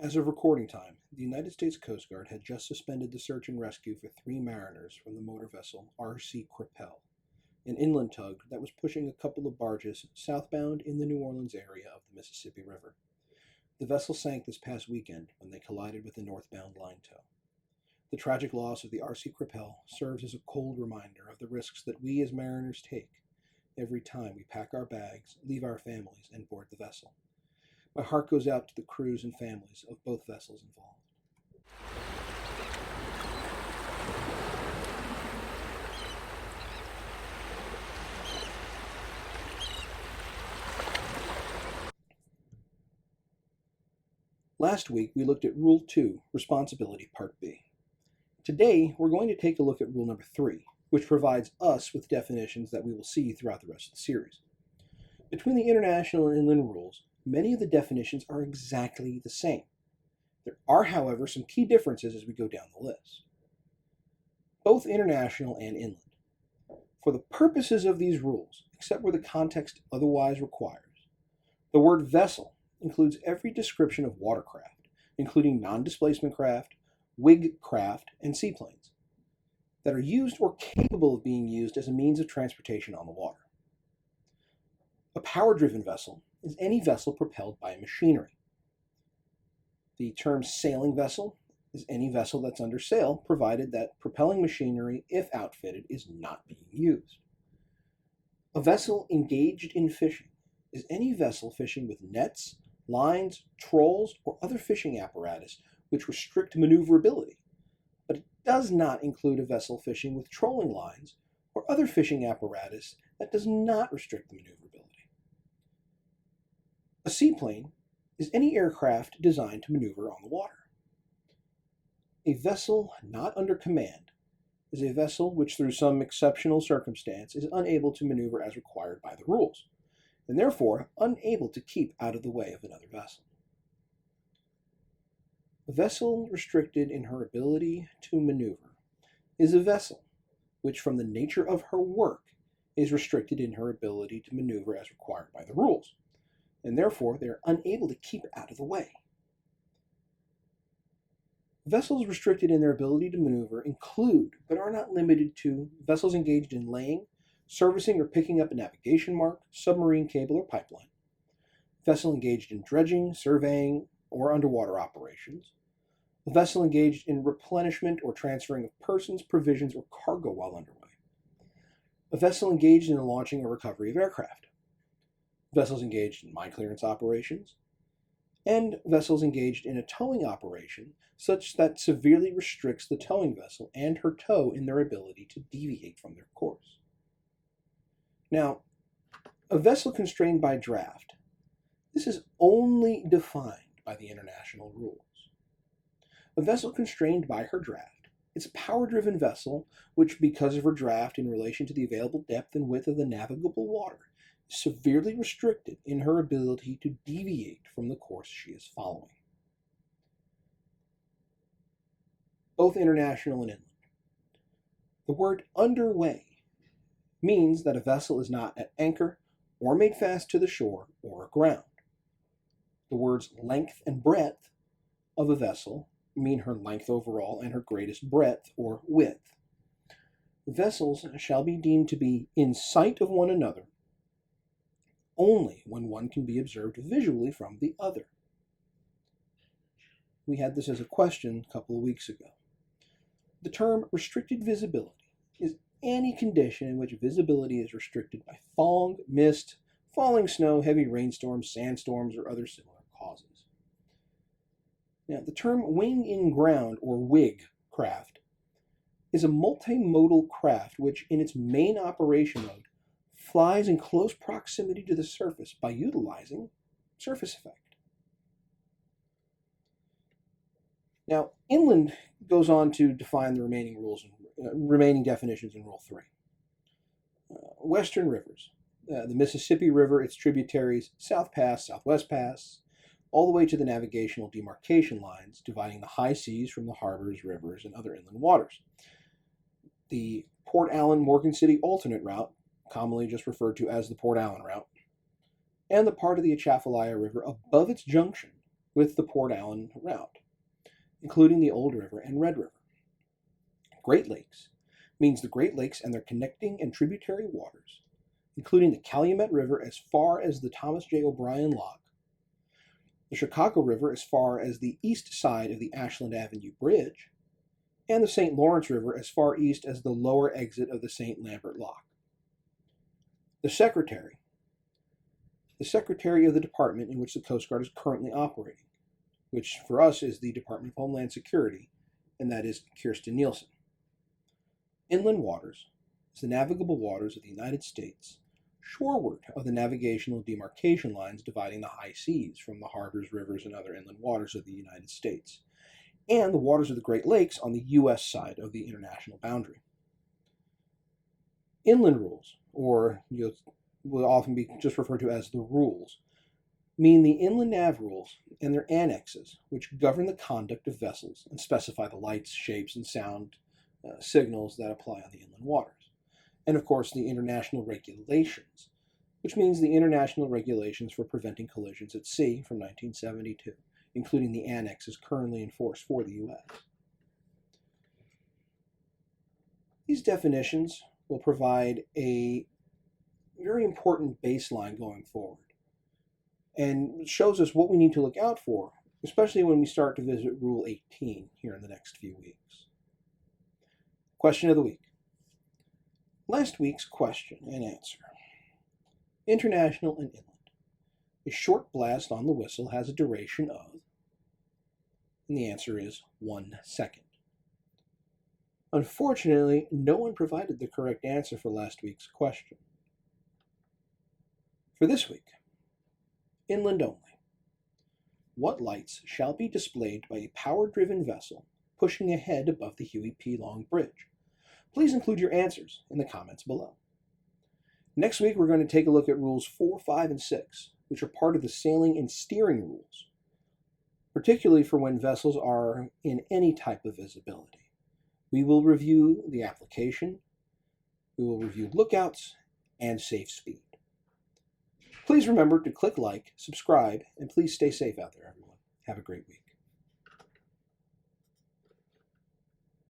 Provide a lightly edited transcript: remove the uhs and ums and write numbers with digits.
As of recording time, the United States Coast Guard had just suspended the search and rescue for 3 mariners from the motor vessel R.C. Crepel, an inland tug that was pushing a couple of barges southbound in the New Orleans area of the Mississippi River. The vessel sank this past weekend when they collided with a northbound line tow. The tragic loss of the R.C. Crepel serves as a cold reminder of the risks that we as mariners take every time we pack our bags, leave our families, and board the vessel. My heart goes out to the crews and families of both vessels involved. Last week, we looked at Rule 2, Responsibility Part B. Today, we're going to take a look at Rule number 3, which provides us with definitions that we will see throughout the rest of the series. Between the international and inland rules, many of the definitions are exactly the same. There are, however, some key differences as we go down the list. Both international and inland. For the purposes of these rules, except where the context otherwise requires, the word vessel includes every description of watercraft, including non-displacement craft, wig craft, and seaplanes, that are used or capable of being used as a means of transportation on the water. A power-driven vessel is any vessel propelled by machinery. The term sailing vessel is any vessel that's under sail, provided that propelling machinery, if outfitted, is not being used. A vessel engaged in fishing is any vessel fishing with nets, lines, trolls, or other fishing apparatus which restrict maneuverability, but it does not include a vessel fishing with trolling lines or other fishing apparatus that does not restrict the maneuverability. A seaplane is any aircraft designed to maneuver on the water. A vessel not under command is a vessel which, through some exceptional circumstance, is unable to maneuver as required by the rules, and therefore unable to keep out of the way of another vessel. A vessel restricted in her ability to maneuver is a vessel which, from the nature of her work, is restricted in her ability to maneuver as required by the rules, and therefore they are unable to keep out of the way. Vessels restricted in their ability to maneuver include, but are not limited to, vessels engaged in laying, servicing or picking up a navigation mark, submarine cable, or pipeline, vessel engaged in dredging, surveying, or underwater operations, a vessel engaged in replenishment or transferring of persons, provisions, or cargo while underway, a vessel engaged in the launching or recovery of aircraft, vessels engaged in mine clearance operations, and vessels engaged in a towing operation such that severely restricts the towing vessel and her tow in their ability to deviate from their course. Now, a vessel constrained by draft, this is only defined by the international rules. A vessel constrained by her draft is a power-driven vessel which, because of her draft in relation to the available depth and width of the navigable water, is severely restricted in her ability to deviate from the course she is following. Both international and inland. The word underway means that a vessel is not at anchor or made fast to the shore or aground. The words length and breadth of a vessel mean her length overall and her greatest breadth or width. Vessels shall be deemed to be in sight of one another only when one can be observed visually from the other. We had this as a question a couple of weeks ago. The term restricted visibility is any condition in which visibility is restricted by fog, mist, falling snow, heavy rainstorms, sandstorms, or other similar causes. Now, the term wing in ground or WIG craft is a multimodal craft which, in its main operation mode, flies in close proximity to the surface by utilizing surface effect. Now, inland goes on to define the remaining rules, remaining definitions in Rule 3. Western rivers, the Mississippi River, its tributaries, South Pass, Southwest Pass, all the way to the navigational demarcation lines dividing the high seas from the harbors, rivers, and other inland waters. The Port Allen Morgan City alternate route, commonly just referred to as the Port Allen route, and the part of the Atchafalaya River above its junction with the Port Allen route, including the Old River and Red River. Great Lakes means the Great Lakes and their connecting and tributary waters, including the Calumet River as far as the Thomas J. O'Brien Lock, the Chicago River as far as the east side of the Ashland Avenue Bridge, and the St. Lawrence River as far east as the lower exit of the St. Lambert Lock. The Secretary of the department in which the Coast Guard is currently operating, which for us is the Department of Homeland Security, and that is Kirstjen Nielsen. Inland waters is the navigable waters of the United States, shoreward of the navigational demarcation lines dividing the high seas from the harbors, rivers, and other inland waters of the United States, and the waters of the Great Lakes on the U.S. side of the international boundary. Inland rules, or will often be just referred to as the rules, mean the inland Nav Rules and their annexes, which govern the conduct of vessels and specify the lights, shapes, and sound signals that apply on the inland waters. And of course, the international regulations, which means the international regulations for preventing collisions at sea from 1972, including the annexes currently in force for the U.S. These definitions will provide a very important baseline going forward and shows us what we need to look out for, especially when we start to visit Rule 18 here in the next few weeks. Question of the week. Last week's question and answer. International and inland. A short blast on the whistle has a duration of, and the answer is 1 second. Unfortunately, no one provided the correct answer for last week's question. For this week, inland only. What lights shall be displayed by a power-driven vessel pushing ahead above the Huey P. Long Bridge? Please include your answers in the comments below. Next week, we're going to take a look at Rules 4, 5, and 6, which are part of the sailing and steering rules, particularly for when vessels are in any type of visibility. We will review the application, we will review lookouts, and safe speed. Please remember to click like, subscribe, and please stay safe out there, everyone. Have a great week.